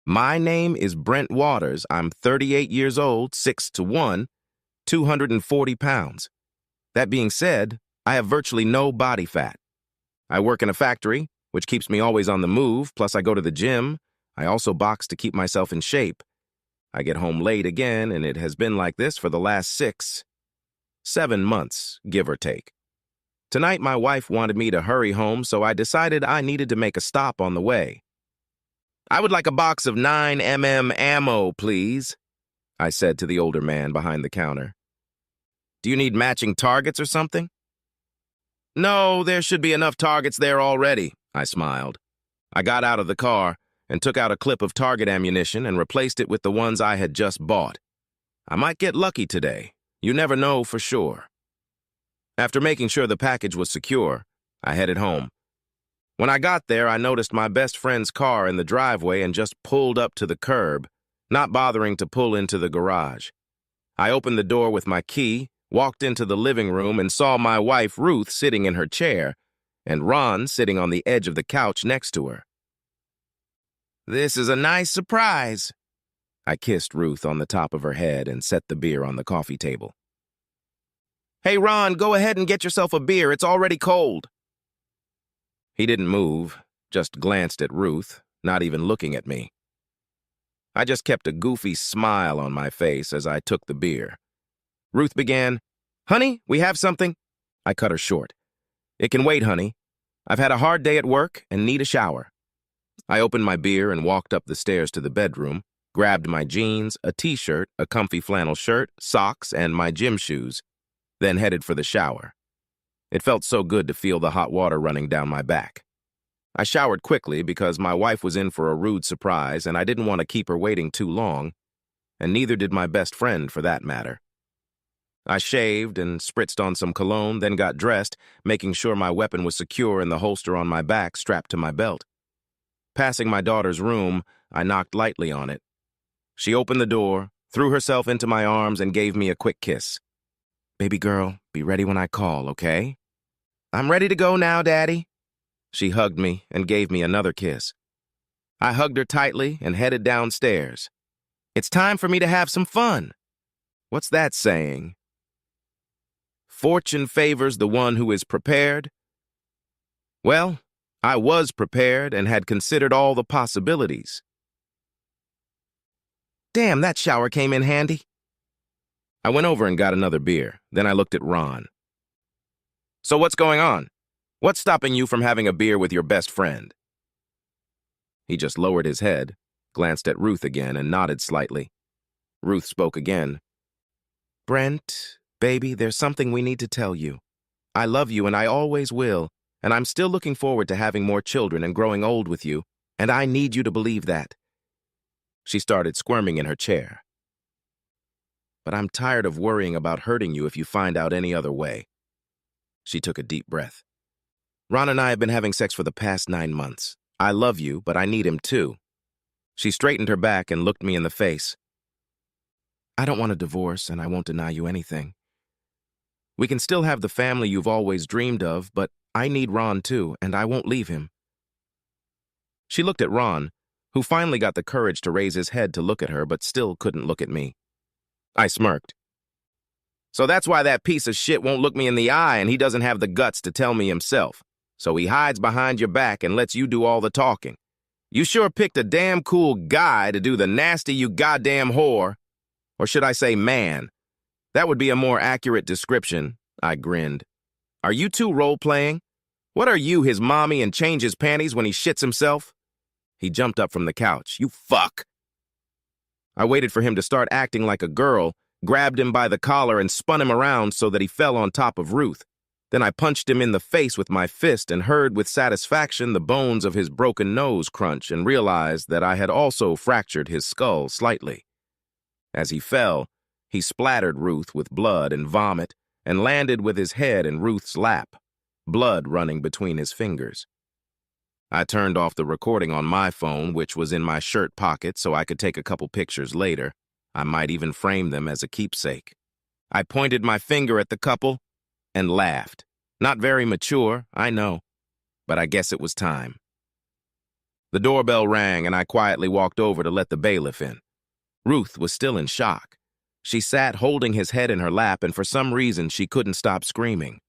My name is Brent Waters. I'm 38 years old, 6'1", 240 pounds. That being said, I have virtually no body fat. I work in a factory, which keeps me always on the move, plus I go to the gym. I also box to keep myself in shape. I get home late again, and it has been like this for the last 7 months, give or take. Tonight, my wife wanted me to hurry home, so I decided I needed to make a stop on the way. "I would like a box of 9mm ammo, please," I said to the older man behind the counter. "Do you need matching targets or something?" "No, there should be enough targets there already," I smiled. I got out of the car and took out a clip of target ammunition and replaced it with the ones I had just bought. I might get lucky today. You never know for sure. After making sure the package was secure, I headed home. When I got there, I noticed my best friend's car in the driveway and just pulled up to the curb, not bothering to pull into the garage. I opened the door with my key, walked into the living room, and saw my wife, Ruth, sitting in her chair, and Ron sitting on the edge of the couch next to her. "This is a nice surprise." I kissed Ruth on the top of her head and set the beer on the coffee table. "Hey, Ron, go ahead and get yourself a beer. It's already cold." He didn't move, just glanced at Ruth, not even looking at me. I just kept a goofy smile on my face as I took the beer. Ruth began, "Honey, we have something." I cut her short. "It can wait, honey. I've had a hard day at work and need a shower." I opened my beer and walked up the stairs to the bedroom, grabbed my jeans, a t-shirt, a comfy flannel shirt, socks, and my gym shoes, then headed for the shower. It felt so good to feel the hot water running down my back. I showered quickly because my wife was in for a rude surprise and I didn't want to keep her waiting too long, and neither did my best friend for that matter. I shaved and spritzed on some cologne, then got dressed, making sure my weapon was secure in the holster on my back strapped to my belt. Passing my daughter's room, I knocked lightly on it. She opened the door, threw herself into my arms, and gave me a quick kiss. "Baby girl, be ready when I call, okay?" "I'm ready to go now, Daddy." She hugged me and gave me another kiss. I hugged her tightly and headed downstairs. "It's time for me to have some fun." What's that saying? Fortune favors the one who is prepared? Well, I was prepared and had considered all the possibilities. Damn, that shower came in handy. I went over and got another beer. Then I looked at Ron. "So what's going on? What's stopping you from having a beer with your best friend?" He just lowered his head, glanced at Ruth again, and nodded slightly. Ruth spoke again. "Brent, baby, there's something we need to tell you. I love you and I always will, and I'm still looking forward to having more children and growing old with you, and I need you to believe that." She started squirming in her chair. "But I'm tired of worrying about hurting you if you find out any other way." She took a deep breath. "Ron and I have been having sex for the past 9 months. I love you, but I need him too." She straightened her back and looked me in the face. "I don't want a divorce, and I won't deny you anything. We can still have the family you've always dreamed of, but I need Ron too, and I won't leave him." She looked at Ron, who finally got the courage to raise his head to look at her, but still couldn't look at me. I smirked. "So that's why that piece of shit won't look me in the eye, and he doesn't have the guts to tell me himself. So he hides behind your back and lets you do all the talking. You sure picked a damn cool guy to do the nasty, you goddamn whore. Or should I say man? That would be a more accurate description," I grinned. "Are you two role-playing? What are you, his mommy, and change his panties when he shits himself?" He jumped up from the couch. "You fuck!" I waited for him to start acting like a girl, grabbed him by the collar and spun him around so that he fell on top of Ruth. Then I punched him in the face with my fist and heard with satisfaction the bones of his broken nose crunch and realized that I had also fractured his skull slightly. As he fell, he splattered Ruth with blood and vomit and landed with his head in Ruth's lap, blood running between his fingers. I turned off the recording on my phone, which was in my shirt pocket, so I could take a couple pictures later. I might even frame them as a keepsake. I pointed my finger at the couple and laughed. Not very mature, I know, but I guess it was time. The doorbell rang, and I quietly walked over to let the bailiff in. Ruth was still in shock. She sat holding his head in her lap, and for some reason she couldn't stop screaming.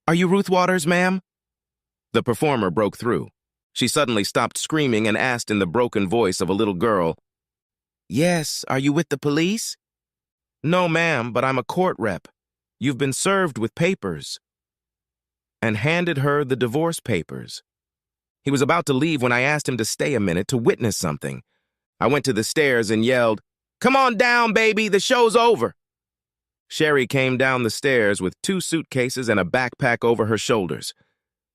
"Are you Ruth Waters, ma'am?" The performer broke through. She suddenly stopped screaming and asked in the broken voice of a little girl, "Yes, are you with the police?" "No, ma'am, but I'm a court rep. You've been served with papers." And handed her the divorce papers. He was about to leave when I asked him to stay a minute to witness something. I went to the stairs and yelled, "Come on down, baby, the show's over." Sherry came down the stairs with 2 suitcases and a backpack over her shoulders.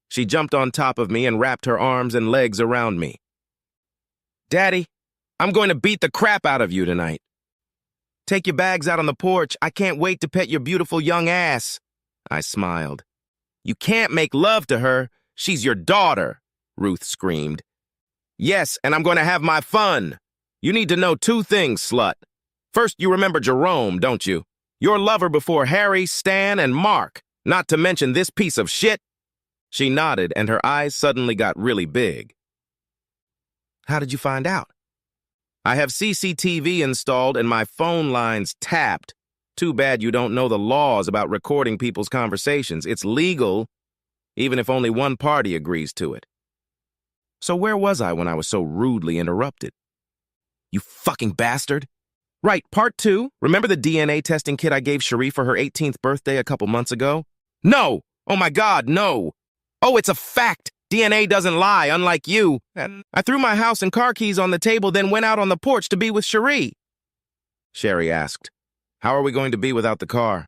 She jumped on top of me and wrapped her arms and legs around me. "Daddy, I'm going to beat the crap out of you tonight. Take your bags out on the porch. I can't wait to pet your beautiful young ass." I smiled. "You can't make love to her. She's your daughter," Ruth screamed. "Yes, and I'm going to have my fun. You need to know 2 things, slut. First, you remember Jerome, don't you? Your lover before Harry, Stan, and Mark, not to mention this piece of shit." She nodded, and her eyes suddenly got really big. "How did you find out?" "I have CCTV installed and my phone lines tapped. Too bad you don't know the laws about recording people's conversations. It's legal, even if only one party agrees to it." So where was I when I was so rudely interrupted? "You fucking bastard." "Right, part 2. Remember the DNA testing kit I gave Cherie for her 18th birthday a couple months ago?" "No! Oh my God, no! Oh, it's a fact! DNA doesn't lie, unlike you. And I threw my house and car keys on the table, then went out on the porch to be with Cherie." Sherry asked, "How are we going to be without the car?"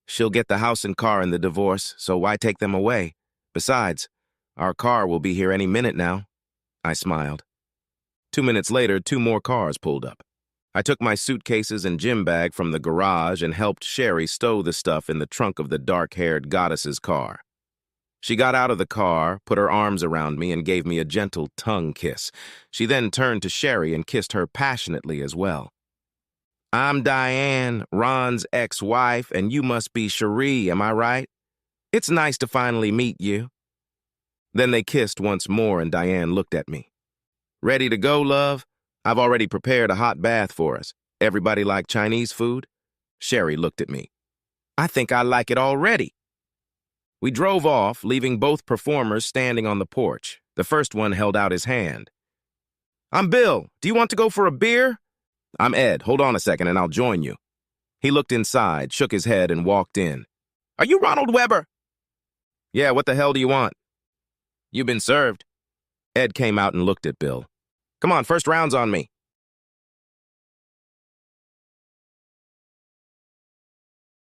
"She'll get the house and car in the divorce, so why take them away? Besides, our car will be here any minute now." I smiled. 2 minutes later, 2 more cars pulled up. I took my suitcases and gym bag from the garage and helped Sherry stow the stuff in the trunk of the dark-haired goddess's car. She got out of the car, put her arms around me, and gave me a gentle tongue kiss. She then turned to Sherry and kissed her passionately as well. "I'm Diane, Ron's ex-wife, and you must be Cherie, am I right? It's nice to finally meet you." Then they kissed once more, and Diane looked at me. "Ready to go, love? I've already prepared a hot bath for us. Everybody like Chinese food?" Sherry looked at me. "I think I like it already." We drove off, leaving both performers standing on the porch. The first one held out his hand. "I'm Bill. Do you want to go for a beer?" "I'm Ed. Hold on a second and I'll join you." He looked inside, shook his head, and walked in. "Are you Ronald Weber?" "Yeah, what the hell do you want?" "You've been served." Ed came out and looked at Bill. "Come on, first round's on me."